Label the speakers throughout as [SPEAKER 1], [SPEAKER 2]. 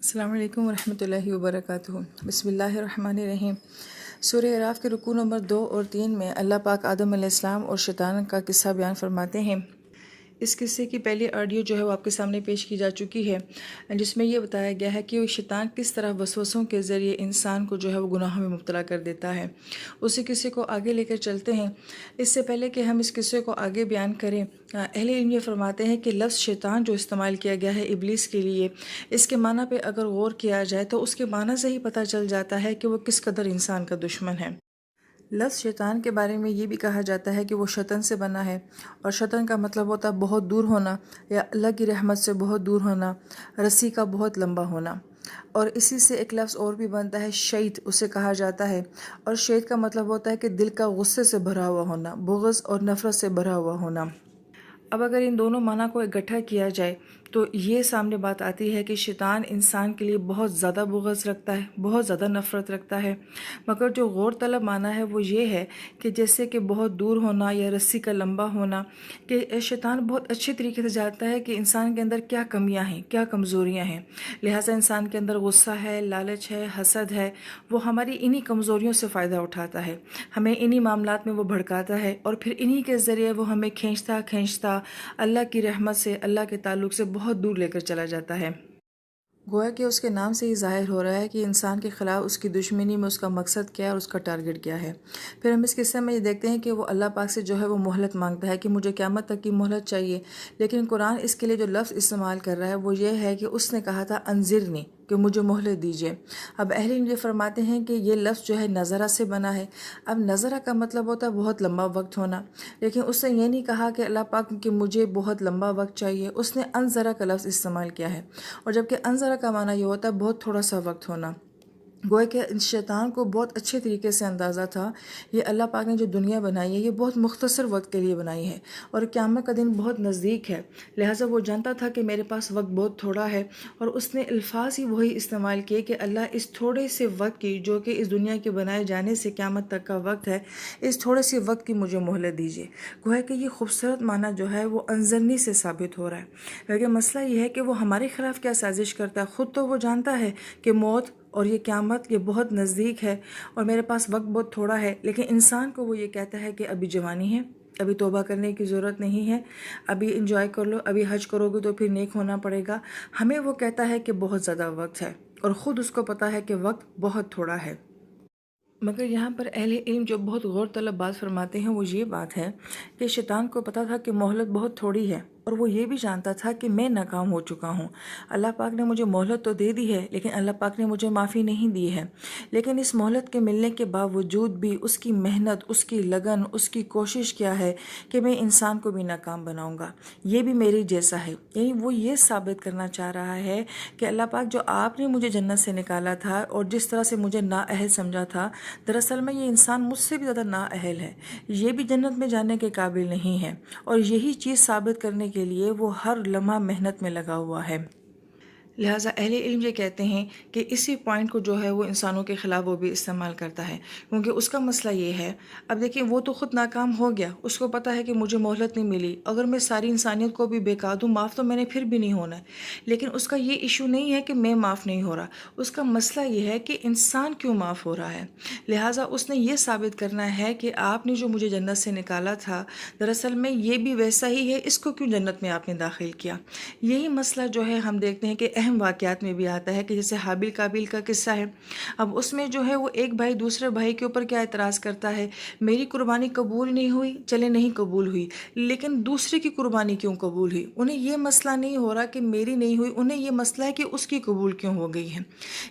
[SPEAKER 1] السلام علیکم ورحمۃ اللہ وبرکاتہ۔ بسم اللہ الرحمن الرحیم۔ سورہ اعراف کے رکوع نمبر 2 اور 3 میں اللہ پاک آدم علیہ السلام اور شیطان کا قصہ بیان فرماتے ہیں۔ اس قصے کی پہلی آڈیو جو ہے وہ آپ کے سامنے پیش کی جا چکی ہے، جس میں یہ بتایا گیا ہے کہ شیطان کس طرح وسوسوں کے ذریعے انسان کو جو ہے وہ گناہوں میں مبتلا کر دیتا ہے۔ اسی قصے کو آگے لے کر چلتے ہیں۔ اس سے پہلے کہ ہم اس قصے کو آگے بیان کریں، اہل علم یہ فرماتے ہیں کہ لفظ شیطان جو استعمال کیا گیا ہے ابلیس کے لیے، اس کے معنی پہ اگر غور کیا جائے تو اس کے معنی سے ہی پتہ چل جاتا ہے کہ وہ کس قدر انسان کا دشمن ہے۔ لفظ شیطان کے بارے میں یہ بھی کہا جاتا ہے کہ وہ شطن سے بنا ہے، اور شطن کا مطلب ہوتا ہے بہت دور ہونا یا اللہ کی رحمت سے بہت دور ہونا، رسی کا بہت لمبا ہونا۔ اور اسی سے ایک لفظ اور بھی بنتا ہے شیط، اسے کہا جاتا ہے، اور شیط کا مطلب ہوتا ہے کہ دل کا غصے سے بھرا ہوا ہونا، بغض اور نفرت سے بھرا ہوا ہونا۔ اب اگر ان دونوں معنی کو اکٹھا کیا جائے تو یہ سامنے بات آتی ہے کہ شیطان انسان کے لیے بہت زیادہ بغض رکھتا ہے، بہت زیادہ نفرت رکھتا ہے، مگر جو غور طلب معنی ہے وہ یہ ہے کہ جیسے کہ بہت دور ہونا یا رسی کا لمبا ہونا، کہ شیطان بہت اچھے طریقے سے جانتا ہے کہ انسان کے اندر کیا کمیاں ہیں، کیا کمزوریاں ہیں، لہٰذا انسان کے اندر غصہ ہے، لالچ ہے، حسد ہے، وہ ہماری انہی کمزوریوں سے فائدہ اٹھاتا ہے، ہمیں انہی معاملات میں وہ بھڑکاتا ہے، اور پھر انہی کے ذریعے وہ ہمیں کھینچتا اللہ کی رحمت سے، اللہ کے تعلق سے بہت دور لے کر چلا جاتا ہے۔ گویا کہ اس کے نام سے ہی ظاہر ہو رہا ہے کہ انسان کے خلاف اس کی دشمنی میں اس کا مقصد کیا ہے اور اس کا ٹارگٹ کیا ہے۔ پھر ہم اس قصے میں یہ دیکھتے ہیں کہ وہ اللہ پاک سے جو ہے وہ مہلت مانگتا ہے کہ مجھے قیامت تک کی مہلت چاہیے، لیکن قرآن اس کے لیے جو لفظ استعمال کر رہا ہے وہ یہ ہے کہ اس نے کہا تھا انذرنی، کہ مجھے مہلت دیجیے۔ اب اہل علم یہ فرماتے ہیں کہ یہ لفظ جو ہے نظرہ سے بنا ہے۔ اب نظرہ کا مطلب ہوتا ہے بہت لمبا وقت ہونا، لیکن اس نے یہ نہیں کہا کہ اللہ پاک کہ مجھے بہت لمبا وقت چاہیے، اس نے انذرہ کا لفظ استعمال کیا ہے، اور جبکہ انذرہ کا معنی یہ ہوتا ہے بہت تھوڑا سا وقت ہونا۔ گویا کہ شیطان کو بہت اچھے طریقے سے اندازہ تھا یہ اللہ پاک نے جو دنیا بنائی ہے یہ بہت مختصر وقت کے لیے بنائی ہے، اور قیامت کا دن بہت نزدیک ہے، لہٰذا وہ جانتا تھا کہ میرے پاس وقت بہت تھوڑا ہے، اور اس نے الفاظ ہی وہی استعمال کیے کہ اللہ اس تھوڑے سے وقت کی، جو کہ اس دنیا کے بنائے جانے سے قیامت تک کا وقت ہے، اس تھوڑے سے وقت کی مجھے مہلت دیجیے۔ گویا کہ یہ خوبصورت معنی جو ہے وہ انذرنی سے ثابت ہو رہا ہے، لیکن مسئلہ یہ ہے کہ وہ ہمارے خلاف کیا سازش کرتا ہے۔ خود تو وہ جانتا ہے کہ موت اور یہ قیامت یہ بہت نزدیک ہے اور میرے پاس وقت بہت تھوڑا ہے، لیکن انسان کو وہ یہ کہتا ہے کہ ابھی جوانی ہے، ابھی توبہ کرنے کی ضرورت نہیں ہے، ابھی انجوائے کر لو، ابھی حج کرو گے تو پھر نیک ہونا پڑے گا۔ ہمیں وہ کہتا ہے کہ بہت زیادہ وقت ہے، اور خود اس کو پتا ہے کہ وقت بہت تھوڑا ہے۔ مگر یہاں پر اہل علم جو بہت غور طلب بات فرماتے ہیں وہ یہ بات ہے کہ شیطان کو پتا تھا کہ مہلت بہت تھوڑی ہے، اور وہ یہ بھی جانتا تھا کہ میں ناکام ہو چکا ہوں۔ اللہ پاک نے مجھے مہلت تو دے دی ہے، لیکن اللہ پاک نے مجھے معافی نہیں دی ہے، لیکن اس مہلت کے ملنے کے باوجود بھی اس کی محنت، اس کی لگن، اس کی کوشش کیا ہے کہ میں انسان کو بھی ناکام بناؤں گا، یہ بھی میری جیسا ہے۔ یعنی وہ یہ ثابت کرنا چاہ رہا ہے کہ اللہ پاک جو آپ نے مجھے جنت سے نکالا تھا اور جس طرح سے مجھے نااہل سمجھا تھا، دراصل میں یہ انسان مجھ سے بھی زیادہ نااہل ہے، یہ بھی جنت میں جانے کے قابل نہیں ہے، اور یہی چیز ثابت کرنے کے لیے وہ ہر لمحہ محنت میں لگا ہوا ہے۔ لہٰذا اہل علم یہ کہتے ہیں کہ اسی پوائنٹ کو جو ہے وہ انسانوں کے خلاف وہ بھی استعمال کرتا ہے، کیونکہ اس کا مسئلہ یہ ہے، اب دیکھیں وہ تو خود ناکام ہو گیا، اس کو پتا ہے کہ مجھے مہلت نہیں ملی، اگر میں ساری انسانیت کو بھی بے قاد ہوں، معاف تو میں نے پھر بھی نہیں ہونا ہے، لیکن اس کا یہ ایشو نہیں ہے کہ میں معاف نہیں ہو رہا، اس کا مسئلہ یہ ہے کہ انسان کیوں معاف ہو رہا ہے۔ لہٰذا اس نے یہ ثابت کرنا ہے کہ آپ نے جو مجھے جنت سے نکالا تھا، دراصل میں یہ بھی ویسا ہی ہے، اس کو کیوں جنت میں آپ نے داخل کیا۔ یہی مسئلہ جو ہے ہم دیکھتے ہیں کہ اہم واقعات میں بھی آتا ہے، کہ جیسے حابیل قابیل کا قصہ ہے۔ اب اس میں جو ہے وہ ایک بھائی دوسرے بھائی کے اوپر کیا اعتراض کرتا ہے، میری قربانی قبول نہیں ہوئی، چلے نہیں قبول ہوئی، لیکن دوسرے کی قربانی کیوں قبول ہوئی۔ انہیں یہ مسئلہ نہیں ہو رہا کہ میری نہیں ہوئی، انہیں یہ مسئلہ ہے کہ اس کی قبول کیوں ہو گئی ہے۔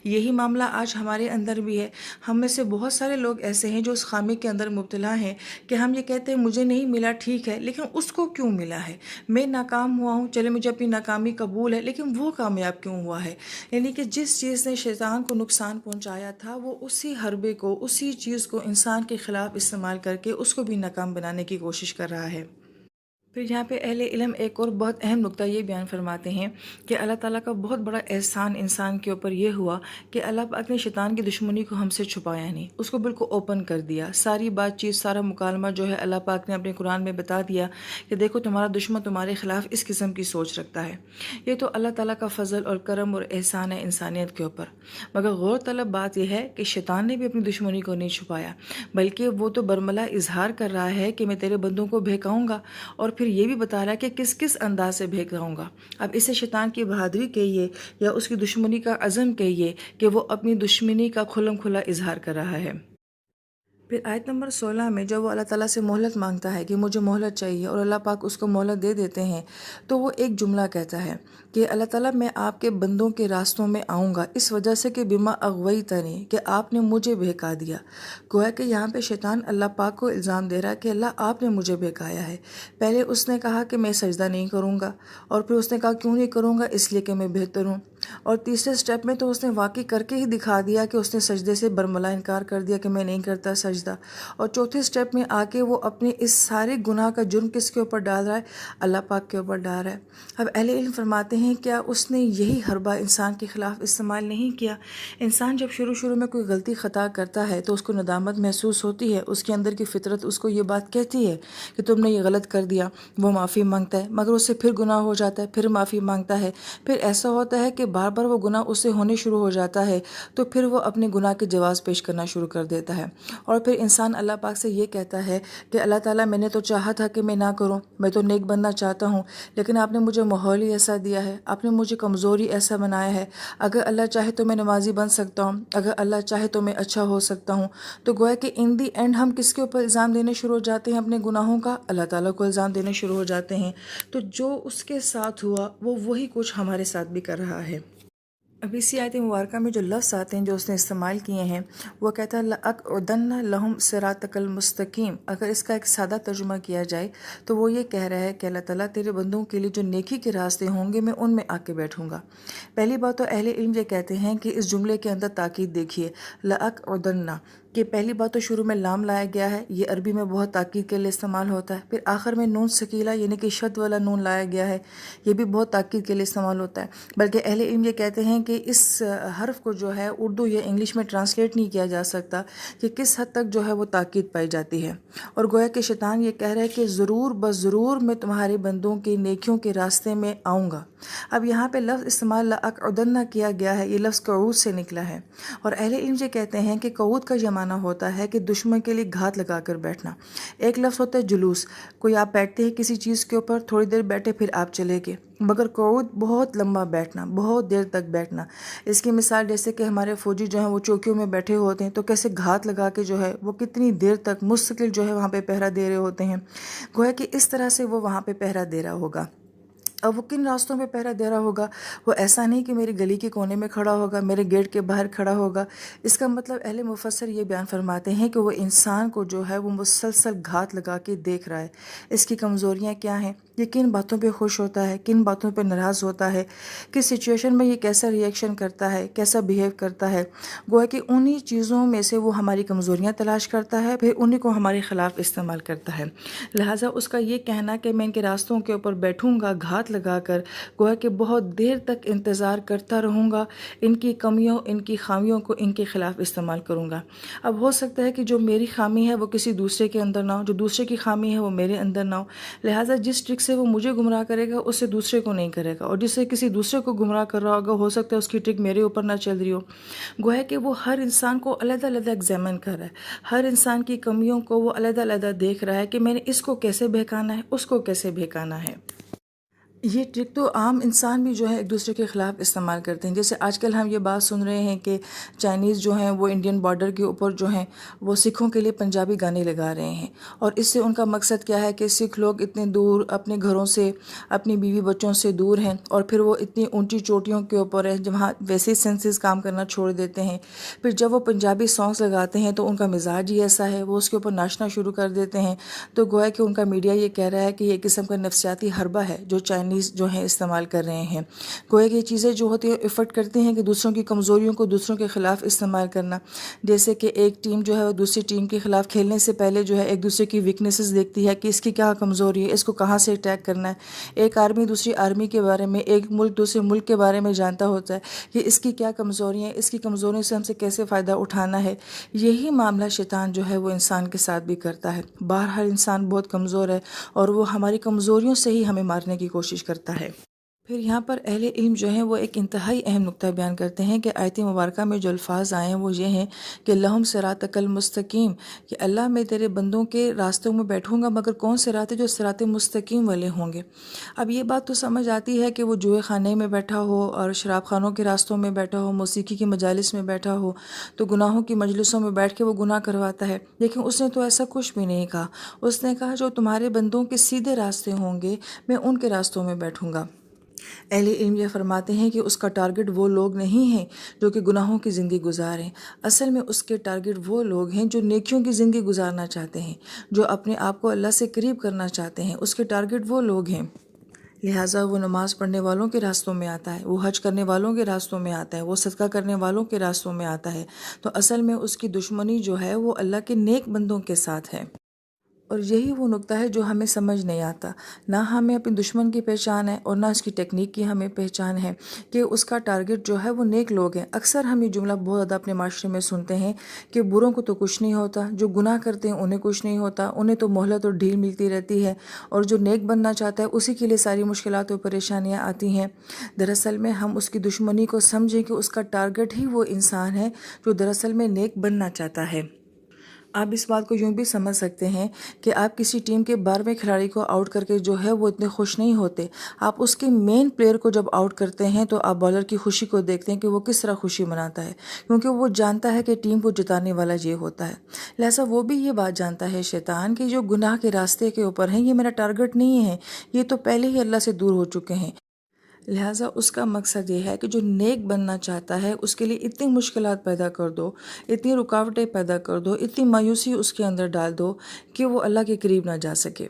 [SPEAKER 1] یہی معاملہ آج ہمارے اندر بھی ہے۔ ہم میں سے بہت سارے لوگ ایسے ہیں جو اس خامی کے اندر مبتلا ہیں کہ ہم یہ کہتے ہیں مجھے نہیں ملا، ٹھیک ہے، لیکن اس کو کیوں ملا ہے۔ میں ناکام ہوا ہوں، چلے مجھے اپنی ناکامی قبول ہے، لیکن وہ کامیاب کیوں ہوا ہے۔ یعنی کہ جس چیز نے شیطان کو نقصان پہنچایا تھا، وہ اسی حربے کو، اسی چیز کو انسان کے خلاف استعمال کر کے اس کو بھی ناکام بنانے کی کوشش کر رہا ہے۔ پھر یہاں پہ اہل علم ایک اور بہت اہم نقطہ یہ بیان فرماتے ہیں کہ اللہ تعالیٰ کا بہت بڑا احسان انسان کے اوپر یہ ہوا کہ اللہ پاک نے شیطان کی دشمنی کو ہم سے چھپایا نہیں، اس کو بالکل اوپن کر دیا۔ ساری بات چیت، سارا مکالمہ جو ہے اللہ پاک نے اپنے قرآن میں بتا دیا کہ دیکھو تمہارا دشمن تمہارے خلاف اس قسم کی سوچ رکھتا ہے۔ یہ تو اللہ تعالیٰ کا فضل اور کرم اور احسان ہے انسانیت کے اوپر۔ مگر غور طلب بات یہ ہے کہ شیطان نے بھی اپنی دشمنی کو نہیں چھپایا، بلکہ وہ تو برملا اظہار کر رہا ہے کہ میں تیرے بندوں کو بہکاؤں گا، اور پھر یہ بھی بتا رہا ہے کہ کس کس انداز سے بہکاؤں گا۔ اب اسے شیطان کی بہادری کہیے یا اس کی دشمنی کا عزم کہیے کہ وہ اپنی دشمنی کا کھلم کھلا اظہار کر رہا ہے۔ پھر آیت نمبر 16 میں جب وہ اللہ تعالیٰ سے مہلت مانگتا ہے کہ مجھے مہلت چاہیے، اور اللہ پاک اس کو مہلت دے دیتے ہیں، تو وہ ایک جملہ کہتا ہے کہ اللہ تعالیٰ میں آپ کے بندوں کے راستوں میں آؤں گا اس وجہ سے کہ بما اغویتنی، کہ آپ نے مجھے بہکا دیا۔ گویا کہ یہاں پہ شیطان اللہ پاک کو الزام دے رہا ہے کہ اللہ آپ نے مجھے بہکایا ہے۔ پہلے اس نے کہا کہ میں سجدہ نہیں کروں گا، اور پھر اس نے کہا کیوں نہیں کروں گا، اس لیے کہ میں بہتر ہوں، اور تیسرے سٹیپ میں تو اس نے واقعی کر کے ہی دکھا دیا کہ اس نے سجدے سے برملا انکار کر دیا کہ میں نہیں کرتا سجدہ، اور چوتھے سٹیپ میں آ کے وہ اپنے اس سارے گناہ کا جرم کس کے اوپر ڈال رہا ہے، اللہ پاک کے اوپر ڈال رہا ہے۔ اب اہل علم فرماتے ہیں کیا اس نے یہی حربہ انسان کے خلاف استعمال نہیں کیا؟ انسان جب شروع میں کوئی غلطی خطا کرتا ہے تو اس کو ندامت محسوس ہوتی ہے، اس کے اندر کی فطرت اس کو یہ بات کہتی ہے کہ تم نے یہ غلط کر دیا، وہ معافی مانگتا ہے، مگر اس سے پھر گناہ ہو جاتا ہے، پھر معافی مانگتا ہے، پھر ایسا ہوتا ہے کہ بار بار وہ گناہ اس سے ہونے شروع ہو جاتا ہے، تو پھر وہ اپنے گناہ کے جواز پیش کرنا شروع کر دیتا ہے، اور پھر انسان اللہ پاک سے یہ کہتا ہے کہ اللہ تعالیٰ میں نے تو چاہا تھا کہ میں نہ کروں، میں تو نیک بننا چاہتا ہوں، لیکن آپ نے مجھے ماحول ہی ایسا دیا ہے، آپ نے مجھے کمزوری ایسا بنایا ہے، اگر اللہ چاہے تو میں نمازی بن سکتا ہوں، اگر اللہ چاہے تو میں اچھا ہو سکتا ہوں۔ تو گویا کہ ان دی اینڈ ہم کس کے اوپر الزام دینے شروع ہو جاتے ہیں؟ اپنے گناہوں کا اللہ تعالیٰ کو الزام دینے شروع ہو جاتے ہیں۔ تو جو اس کے ساتھ ہوا وہ وہی کچھ ہمارے ساتھ بھی کر رہا ہے۔ اب اسی آیت مبارکہ میں جو لفظ آتے ہیں جو اس نے استعمال کیے ہیں، وہ کہتا ہے لَأَقْعُدَنَّ لَهُمْ صِرَاطَكَ الْمُسْتَقِيمَ۔ اگر اس کا ایک سادہ ترجمہ کیا جائے تو وہ یہ کہہ رہا ہے کہ اللہ تعالیٰ تیرے بندوں کے لیے جو نیکی کے راستے ہوں گے میں ان میں آ کے بیٹھوں گا۔ پہلی بات تو اہل علم یہ کہتے ہیں کہ اس جملے کے اندر تاکید دیکھیے، لَأَقْعُدَنَّ، کہ پہلی بات تو شروع میں لام لایا گیا ہے، یہ عربی میں بہت تاکید کے لیے استعمال ہوتا ہے۔ پھر آخر میں نون ثقیلہ یعنی کہ شد والا نون لایا گیا ہے، یہ بھی بہت تاکید کے لیے استعمال ہوتا ہے۔ بلکہ اہل علم یہ کہتے ہیں کہ اس حرف کو جو ہے اردو یا انگلش میں ٹرانسلیٹ نہیں کیا جا سکتا کہ کس حد تک جو ہے وہ تاکید پائی جاتی ہے، اور گویا کہ شیطان یہ کہہ رہا ہے کہ ضرور بضرور میں تمہارے بندوں کے نیکیوں کے راستے میں آؤں گا۔ اب یہاں پہ لفظ استعمال لَأَقْعُدَنَّ کیا گیا ہے، یہ لفظ قعود سے نکلا ہے، اور اہل علم یہ کہتے ہیں کہ قعود کا یہ معنی ہوتا ہے کہ دشمن کے لیے گھات لگا کر بیٹھنا۔ ایک لفظ ہوتا ہے جلوس، کوئی آپ بیٹھتے ہیں کسی چیز کے اوپر، تھوڑی دیر بیٹھے پھر آپ چلے گئے، مگر قعود بہت لمبا بیٹھنا، بہت دیر تک بیٹھنا۔ اس کی مثال جیسے کہ ہمارے فوجی جو ہیں وہ چوکیوں میں بیٹھے ہوتے ہیں تو کیسے گھات لگا کے جو ہے وہ کتنی دیر تک مستقل جو ہے وہاں پہ پہرا دے رہے ہوتے ہیں، گویا کہ اس طرح سے وہ وہاں پہ پہرا دے رہا ہوگا۔ اب وہ کن راستوں پہ پہرا دے رہا ہوگا؟ وہ ایسا نہیں کہ میری گلی کے کونے میں کھڑا ہوگا، میرے گیٹ کے باہر کھڑا ہوگا۔ اس کا مطلب اہل مفسر یہ بیان فرماتے ہیں کہ وہ انسان کو جو ہے وہ مسلسل گھات لگا کے دیکھ رہا ہے، اس کی کمزوریاں کیا ہیں، یہ کن باتوں پہ خوش ہوتا ہے، کن باتوں پہ ناراض ہوتا ہے، کس سچویشن میں یہ کیسا ریئیکشن کرتا ہے، کیسا بیہیو کرتا ہے۔ گویا کہ انہی چیزوں میں سے وہ ہماری کمزوریاں تلاش کرتا ہے، پھر انہی کو ہمارے خلاف استعمال کرتا ہے۔ لہٰذا اس کا یہ کہنا کہ میں ان کے راستوں کے اوپر بیٹھوں گا گھات لگا کر، گویا کہ بہت دیر تک انتظار کرتا رہوں گا، ان کی کمیوں ان کی خامیوں کو ان کے خلاف استعمال کروں گا۔ اب ہو سکتا ہے کہ جو میری خامی ہے وہ کسی دوسرے کے اندر نہ ہو، جو دوسرے کی خامی ہے وہ میرے اندر نہ ہو، لہٰذا جس ٹرک سے وہ مجھے گمراہ کرے گا اس سے دوسرے کو نہیں کرے گا، اور جس سے کسی دوسرے کو گمراہ کر رہا ہوگا ہو سکتا ہے اس کی ٹرک میرے اوپر نہ چل رہی ہو۔ گویا کہ وہ ہر انسان کو علیحدہ علیحدہ ایگزامن کر رہا ہے، ہر انسان کی کمیوں کو وہ علیحدہ علیحدہ دیکھ رہا ہے کہ میں نے اس کو کیسے بہکانا ہے، اس کو کیسے بہکانا ہے۔ یہ ٹرک تو عام انسان بھی جو ہے ایک دوسرے کے خلاف استعمال کرتے ہیں۔ جیسے آج کل ہم یہ بات سن رہے ہیں کہ چائنیز جو ہیں وہ انڈین بارڈر کے اوپر جو ہیں وہ سکھوں کے لیے پنجابی گانے لگا رہے ہیں، اور اس سے ان کا مقصد کیا ہے کہ سکھ لوگ اتنے دور اپنے گھروں سے، اپنی بیوی بچوں سے دور ہیں، اور پھر وہ اتنی اونچی چوٹیوں کے اوپر ہیں جہاں ویسے ہی سینسز کام کرنا چھوڑ دیتے ہیں، پھر جب وہ پنجابی سانگس لگاتے ہیں تو ان کا مزاج ہی ایسا ہے، وہ اس کے اوپر ناچنا شروع کر دیتے ہیں۔ تو گویا کہ ان کا میڈیا یہ کہہ رہا ہے کہ یہ قسم کا نفسیاتی حربہ ہے جو چائنیز میانیز جو ہیں استعمال کر رہے ہیں۔ گویا کہ یہ چیزیں جو ہوتی ہیں ایفرٹ کرتی ہیں کہ دوسروں کی کمزوریوں کو دوسروں کے خلاف استعمال کرنا، جیسے کہ ایک ٹیم جو ہے وہ دوسری ٹیم کے خلاف کھیلنے سے پہلے جو ہے ایک دوسرے کی ویکنیسز دیکھتی ہے کہ اس کی کیا کمزوری ہے، اس کو کہاں سے اٹیک کرنا ہے۔ ایک آرمی دوسری آرمی کے بارے میں، ایک ملک دوسرے ملک کے بارے میں جانتا ہوتا ہے کہ اس کی کیا کمزوریاں ہیں، اس کی کمزوریوں سے ہم سے کیسے فائدہ اٹھانا ہے۔ یہی معاملہ شیطان جو ہے وہ انسان کے ساتھ بھی کرتا ہے۔ بہرحال انسان بہت کمزور ہے اور وہ ہماری کمزوریوں سے ہی ہمیں مارنے کی کوشش کرتا ہے۔ پھر یہاں پر اہل علم جو ہیں وہ ایک انتہائی اہم نقطہ بیان کرتے ہیں کہ آیت مبارکہ میں جو الفاظ آئے ہیں وہ یہ ہیں کہ لہم صراطک المستقیم، کہ اللہ میں تیرے بندوں کے راستوں میں بیٹھوں گا، مگر کون سے راستے؟ جو صراط مستقیم والے ہوں گے۔ اب یہ بات تو سمجھ آتی ہے کہ وہ جوئے خانے میں بیٹھا ہو اور شراب خانوں کے راستوں میں بیٹھا ہو، موسیقی کی مجالس میں بیٹھا ہو تو گناہوں کی مجلسوں میں بیٹھ کے وہ گناہ کرواتا ہے، لیکن اس نے تو ایسا کچھ بھی نہیں کہا۔ اس نے کہا جو تمہارے بندوں کے سیدھے راستے ہوں گے میں ان کے راستوں میں بیٹھوں گا۔ اہل علم یہ فرماتے ہیں کہ اس کا ٹارگٹ وہ لوگ نہیں ہیں جو کہ گناہوں کی زندگی گزاریں، اصل میں اس کے ٹارگٹ وہ لوگ ہیں جو نیکیوں کی زندگی گزارنا چاہتے ہیں، جو اپنے آپ کو اللہ سے قریب کرنا چاہتے ہیں۔ اس کے ٹارگٹ وہ لوگ ہیں، لہٰذا وہ نماز پڑھنے والوں کے راستوں میں آتا ہے، وہ حج کرنے والوں کے راستوں میں آتا ہے، وہ صدقہ کرنے والوں کے راستوں میں آتا ہے۔ تو اصل میں اس کی دشمنی جو ہے وہ اللہ کے نیک بندوں کے ساتھ ہے، اور یہی وہ نقطہ ہے جو ہمیں سمجھ نہیں آتا۔ نہ ہمیں اپنے دشمن کی پہچان ہے اور نہ اس کی ٹیکنیک کی ہمیں پہچان ہے کہ اس کا ٹارگٹ جو ہے وہ نیک لوگ ہیں۔ اکثر ہم یہ جملہ بہت زیادہ اپنے معاشرے میں سنتے ہیں کہ بروں کو تو کچھ نہیں ہوتا، جو گناہ کرتے ہیں انہیں کچھ نہیں ہوتا، انہیں تو مہلت اور ڈھیل ملتی رہتی ہے، اور جو نیک بننا چاہتا ہے اسی کے لیے ساری مشکلات اور پریشانیاں آتی ہیں۔ دراصل میں ہم اس کی دشمنی کو سمجھیں کہ اس کا ٹارگٹ ہی وہ انسان ہے جو دراصل میں نیک بننا چاہتا ہے۔ آپ اس بات کو یوں بھی سمجھ سکتے ہیں کہ آپ کسی ٹیم کے 12ویں کھلاڑی کو آؤٹ کر کے جو ہے وہ اتنے خوش نہیں ہوتے، آپ اس کے مین پلیئر کو جب آؤٹ کرتے ہیں تو آپ بالر کی خوشی کو دیکھتے ہیں کہ وہ کس طرح خوشی مناتا ہے، کیونکہ وہ جانتا ہے کہ ٹیم کو جتانے والا یہ ہوتا ہے۔ لہٰذا وہ بھی یہ بات جانتا ہے شیطان کہ جو گناہ کے راستے کے اوپر ہیں یہ میرا ٹارگٹ نہیں ہے، یہ تو پہلے ہی اللہ سے دور ہو چکے ہیں۔ لہٰذا اس کا مقصد یہ ہے کہ جو نیک بننا چاہتا ہے اس کے لیے اتنی مشکلات پیدا کر دو، اتنی رکاوٹیں پیدا کر دو، اتنی مایوسی اس کے اندر ڈال دو کہ وہ اللہ کے قریب نہ جا سکے۔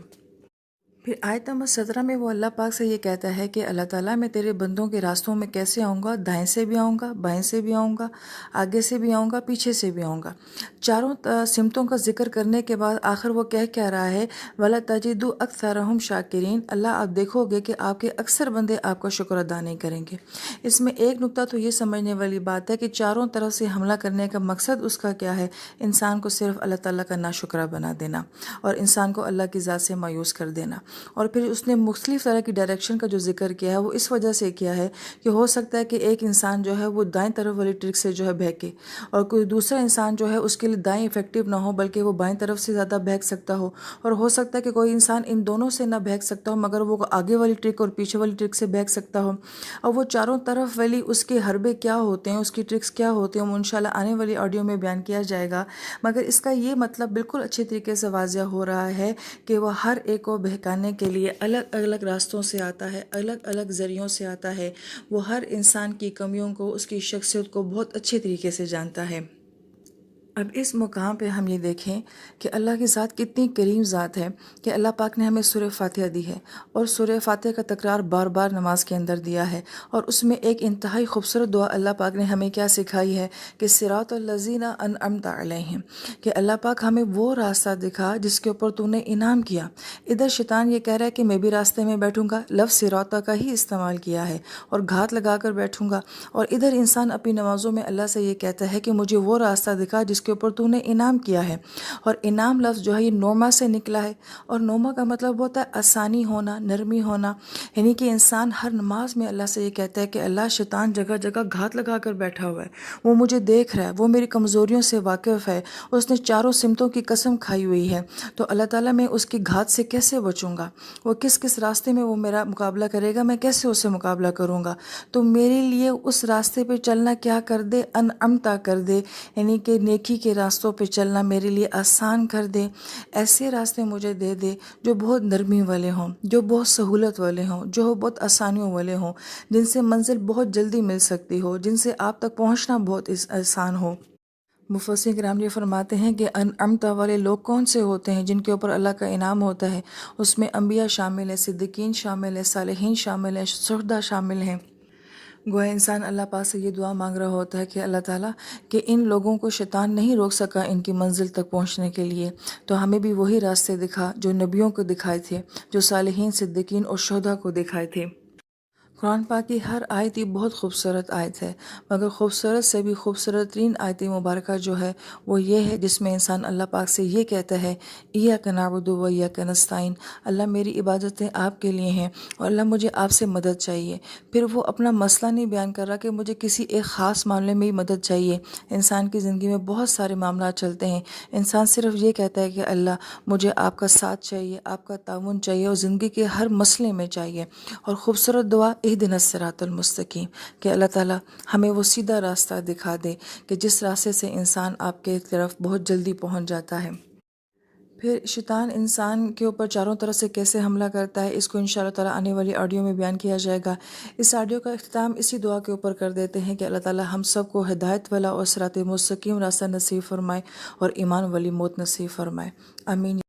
[SPEAKER 1] پھر آیت نمبر 17 میں وہ اللہ پاک سے یہ کہتا ہے کہ اللہ تعالیٰ میں تیرے بندوں کے راستوں میں کیسے آؤں گا؟ دائیں سے بھی آؤں گا، بائیں سے بھی آؤں گا، آگے سے بھی آؤں گا، پیچھے سے بھی آؤں گا۔ چاروں سمتوں کا ذکر کرنے کے بعد آخر وہ کہہ رہا ہے وَلَا تَجِدُ أَكْثَرَهُمْ شَاكِرِينَ، اللہ آپ دیکھو گے کہ آپ کے اکثر بندے آپ کا شکر ادا نہیں کریں گے۔ اس میں ایک نقطہ تو یہ سمجھنے والی بات ہے کہ چاروں طرف سے حملہ کرنے کا مقصد اس کا کیا ہے؟ انسان کو صرف اللہ تعالیٰ کا ناشکرہ بنا دینا اور انسان کو اللہ کی ذات سے مایوس کر دینا۔ اور پھر اس نے مختلف طرح کی ڈائریکشن کا جو ذکر کیا ہے وہ اس وجہ سے کیا ہے کہ ہو سکتا ہے کہ ایک انسان جو ہے وہ دائیں طرف والی ٹرک سے جو ہے بہکے، اور کوئی دوسرا انسان جو ہے اس کے لیے دائیں افیکٹو نہ ہو بلکہ وہ بائیں طرف سے زیادہ بہک سکتا ہو، اور ہو سکتا ہے کہ کوئی انسان ان دونوں سے نہ بہک سکتا ہو مگر وہ آگے والی ٹرک اور پیچھے والی ٹرک سے بہک سکتا ہو۔ اور وہ چاروں طرف والی اس کے حربے کیا ہوتے ہیں، اس کی ٹرکس کیا ہوتے ہیں، وہ انشاءاللہ آنے والی آڈیو میں بیان کیا جائے گا، مگر اس کا یہ مطلب بالکل اچھے طریقے سے واضح ہو رہا ہے کہ وہ ہر ایک کو بہکانے کے لیے الگ الگ راستوں سے آتا ہے، الگ الگ ذریعوں سے آتا ہے۔ وہ ہر انسان کی کمیوں کو، اس کی شخصیت کو بہت اچھے طریقے سے جانتا ہے۔ اب اس مقام پہ ہم یہ دیکھیں کہ اللہ کی ذات کتنی کریم ذات ہے کہ اللہ پاک نے ہمیں سورہ فاتحہ دی ہے، اور سورہ فاتحہ کا تکرار بار بار نماز کے اندر دیا ہے، اور اس میں ایک انتہائی خوبصورت دعا اللہ پاک نے ہمیں کیا سکھائی ہے کہ صراط الذین انعمت علیہم، کہ اللہ پاک ہمیں وہ راستہ دکھا جس کے اوپر تو نے انعام کیا۔ ادھر شیطان یہ کہہ رہا ہے کہ میں بھی راستے میں بیٹھوں گا، لفظ صراط کا ہی استعمال کیا ہے اور گھات لگا کر بیٹھوں گا، اور ادھر انسان اپنی نمازوں میں اللہ سے یہ کہتا ہے کہ مجھے وہ راستہ دکھا جس کے اوپر تو نے انعام کیا ہے۔ اور انعام لفظ جو ہے یہ نوما سے نکلا ہے، اور نوما کا مطلب ہوتا ہے آسانی ہونا، نرمی ہونا، یعنی کہ انسان ہر نماز میں اللہ سے یہ کہتا ہے کہ اللہ شیطان جگہ جگہ گھات لگا کر بیٹھا ہوا ہے، وہ مجھے دیکھ رہا ہے، وہ میری کمزوریوں سے واقف ہے، اس نے چاروں سمتوں کی قسم کھائی ہوئی ہے، تو اللہ تعالیٰ میں اس کی گھات سے کیسے بچوں گا؟ وہ کس کس راستے میں وہ میرا مقابلہ کرے گا، میں کیسے اس سے مقابلہ کروں گا؟ تو میرے لیے اس راستے پہ چلنا کیا کر دے؟ انعمتا کر دے، یعنی کہ نیکی کے راستوں پہ چلنا میرے لیے آسان کر دے۔ ایسے راستے مجھے دے دے جو بہت نرمی والے ہوں، جو بہت سہولت والے ہوں، جو بہت آسانیوں والے ہوں، جن سے منزل بہت جلدی مل سکتی ہو، جن سے آپ تک پہنچنا بہت آسان ہو۔ مفسرین کرام یہ فرماتے ہیں کہ انعمت والے لوگ کون سے ہوتے ہیں جن کے اوپر اللہ کا انعام ہوتا ہے. اس میں انبیاء شامل ہیں، صدیقین شامل ہیں، صالحین شامل ہیں، شہداء شامل ہیں. گویا انسان اللہ پاک سے یہ دعا مانگ رہا ہوتا ہے کہ اللہ تعالیٰ کہ ان لوگوں کو شیطان نہیں روک سکا ان کی منزل تک پہنچنے کے لیے، تو ہمیں بھی وہی راستے دکھا جو نبیوں کو دکھائے تھے، جو صالحین، صدیقین اور شہداء کو دکھائے تھے. قرآن پاک کی ہر آیت ہی بہت خوبصورت آیت ہے، مگر خوبصورت سے بھی خوبصورت ترین آیت مبارکہ جو ہے وہ یہ ہے جس میں انسان اللہ پاک سے یہ کہتا ہے ایاک نعبد و ایاک نستعین، اللہ میری عبادتیں آپ کے لیے ہیں اور اللہ مجھے آپ سے مدد چاہیے. پھر وہ اپنا مسئلہ نہیں بیان کر رہا کہ مجھے کسی ایک خاص معاملے میں ہی مدد چاہیے. انسان کی زندگی میں بہت سارے معاملات چلتے ہیں، انسان صرف یہ کہتا ہے کہ اللہ مجھے آپ کا ساتھ چاہیے، آپ کا تعاون چاہیے اور زندگی کے ہر مسئلے میں چاہیے. اور خوبصورت دعا اہدنا الصراط المستقیم کہ اللہ تعالیٰ ہمیں وہ سیدھا راستہ دکھا دے کہ جس راستے سے انسان آپ کے طرف بہت جلدی پہنچ جاتا ہے. پھر شیطان انسان کے اوپر چاروں طرف سے کیسے حملہ کرتا ہے، اس کو انشاءاللہ تعالیٰ آنے والی آڈیو میں بیان کیا جائے گا. اس آڈیو کا اختتام اسی دعا کے اوپر کر دیتے ہیں کہ اللہ تعالیٰ ہم سب کو ہدایت والا اور صراط مستقیم راستہ نصیب فرمائے اور ایمان والی موت نصیب فرمائے. آمین.